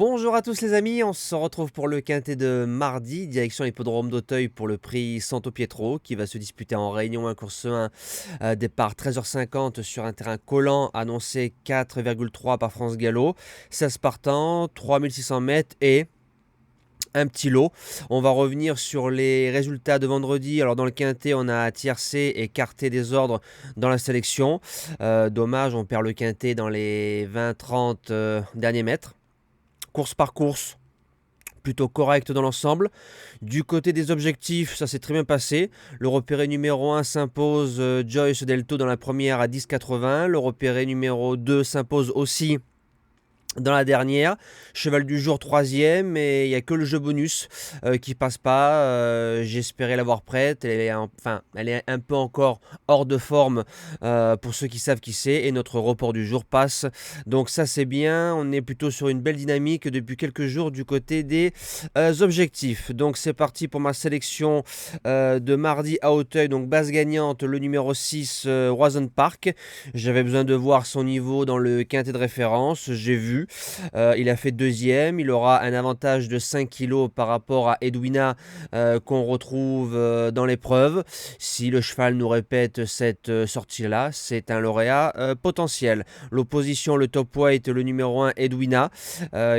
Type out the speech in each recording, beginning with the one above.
Bonjour à tous les amis, on se retrouve pour le quintet de mardi, direction l'hippodrome d'Auteuil pour le prix Santo Pietro qui va se disputer en Réunion 1 course 1, départ 13h50 sur un terrain collant annoncé 4,3 par France Gallo, 16 partants, 3600 mètres et un petit lot. On va revenir sur les résultats de vendredi. Alors dans le quintet, on a tiercé et quarté des ordres dans la sélection. Dommage, on perd le quintet dans les 20-30 derniers mètres. Course par course, plutôt correct dans l'ensemble. Du côté des objectifs, ça s'est très bien passé. Le repéré numéro 1 s'impose Joyce Delto dans la première à 10,80. Le repéré numéro 2 s'impose aussi dans la dernière. Cheval du jour 3e, et il n'y a que le jeu bonus qui passe pas. J'espérais l'avoir prête. Elle est un peu encore hors de forme pour ceux qui savent qui c'est. Et notre report du jour passe. Donc ça c'est bien. On est plutôt sur une belle dynamique depuis quelques jours du côté des objectifs. Donc c'est parti pour ma sélection de mardi à Auteuil. Donc base gagnante, le numéro 6, Roison Park. J'avais besoin de voir son niveau dans le quintet de référence. J'ai vu. Il a fait deuxième, il aura un avantage de 5 kg par rapport à Edwina qu'on retrouve dans l'épreuve. Si le cheval nous répète cette sortie-là, c'est un lauréat potentiel. L'opposition, le top weight, le numéro 1 Edwina,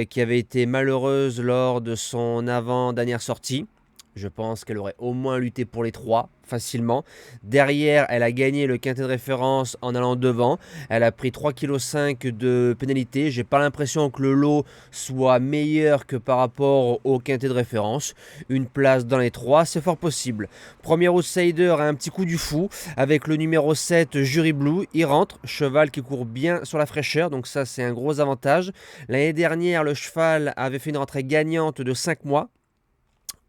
qui avait été malheureuse lors de son avant-dernière sortie. Je pense qu'elle aurait au moins lutté pour les 3 facilement. Derrière, elle a gagné le quintet de référence en allant devant. Elle a pris 3,5 kg de pénalité. J'ai pas l'impression que le lot soit meilleur que par rapport au quintet de référence. Une place dans les 3, c'est fort possible. Premier outsider a un petit coup du fou avec le numéro 7, Jury Blue. Il rentre, cheval qui court bien sur la fraîcheur, donc ça c'est un gros avantage. L'année dernière, le cheval avait fait une rentrée gagnante de 5 mois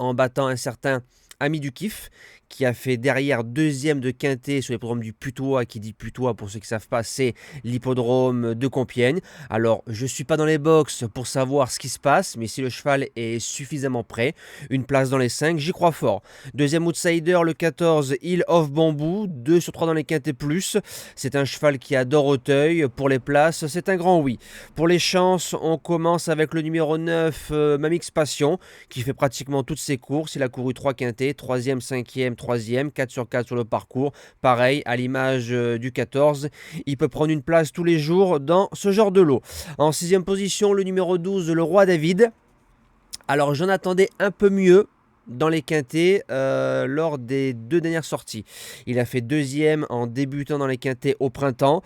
en battant un certain Ami du Kiff, qui a fait derrière deuxième de quintet sur l'hippodrome du Putois. Qui dit Putois, pour ceux qui ne savent pas, c'est l'hippodrome de Compiègne. Alors, je ne suis pas dans les box pour savoir ce qui se passe, mais si le cheval est suffisamment prêt, une place dans les 5, j'y crois fort. Deuxième outsider, le 14, Hill of Bamboo, 2 sur 3 dans les quintets plus. C'est un cheval qui adore Auteuil. Pour les places, c'est un grand oui. Pour les chances, on commence avec le numéro 9, Mamix Passion, qui fait pratiquement toutes ses courses. Il a couru 3 quintets, 3e, 5e, 3e, 4 sur 4 sur le parcours. Pareil, à l'image du 14, il peut prendre une place tous les jours dans ce genre de lot. En 6e position, le numéro 12, le Roi David. Alors j'en attendais un peu mieux dans les quintets lors des 2 dernières sorties. Il a fait deuxième en débutant dans les quintets au printemps.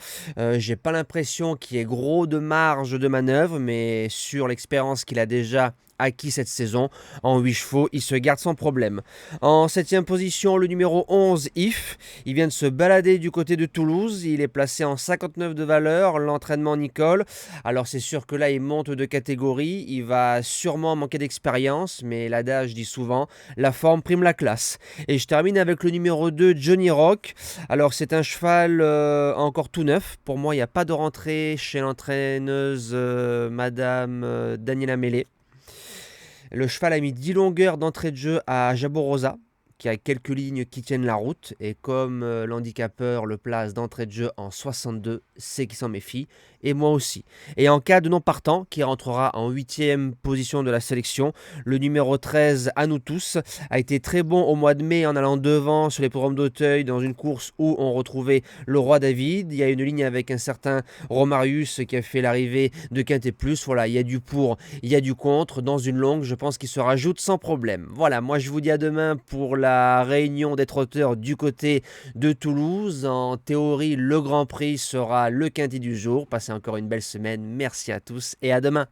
J'ai pas l'impression qu'il y ait gros de marge de manœuvre, mais sur l'expérience qu'il a déjà acquis cette saison, en 8 chevaux, il se garde sans problème. En 7e position, le numéro 11, If. Il vient de se balader du côté de Toulouse. Il est placé en 59 de valeur. L'entraînement Nicole. Alors c'est sûr que là, il monte de catégorie. Il va sûrement manquer d'expérience, mais l'adage dit souvent, la forme prime la classe. Et je termine avec le numéro 2, Johnny Rock. Alors c'est un cheval encore tout neuf. Pour moi, il n'y a pas de rentrée chez l'entraîneuse Madame Daniela Mellet. Le cheval a mis 10 longueurs d'entrée de jeu à Jaborosa, qui a quelques lignes qui tiennent la route. Et comme l'handicapeur le place d'entrée de jeu en 62, c'est qu'il s'en méfie. Et moi aussi. Et en cas de non partant, qui rentrera en 8e position de la sélection, le numéro 13, À nous tous, a été très bon au mois de mai en allant devant sur les programmes d'Auteuil dans une course où on retrouvait le Roi David. Il y a une ligne avec un certain Romarius qui a fait l'arrivée de Quintet Plus. Voilà, il y a du pour, il y a du contre. Dans une longue, je pense qu'il se rajoute sans problème. Voilà, moi je vous dis à demain pour la réunion des trotteurs du côté de Toulouse. En théorie, le Grand Prix sera le quintet du jour. Passez encore une belle semaine. Merci à tous et à demain.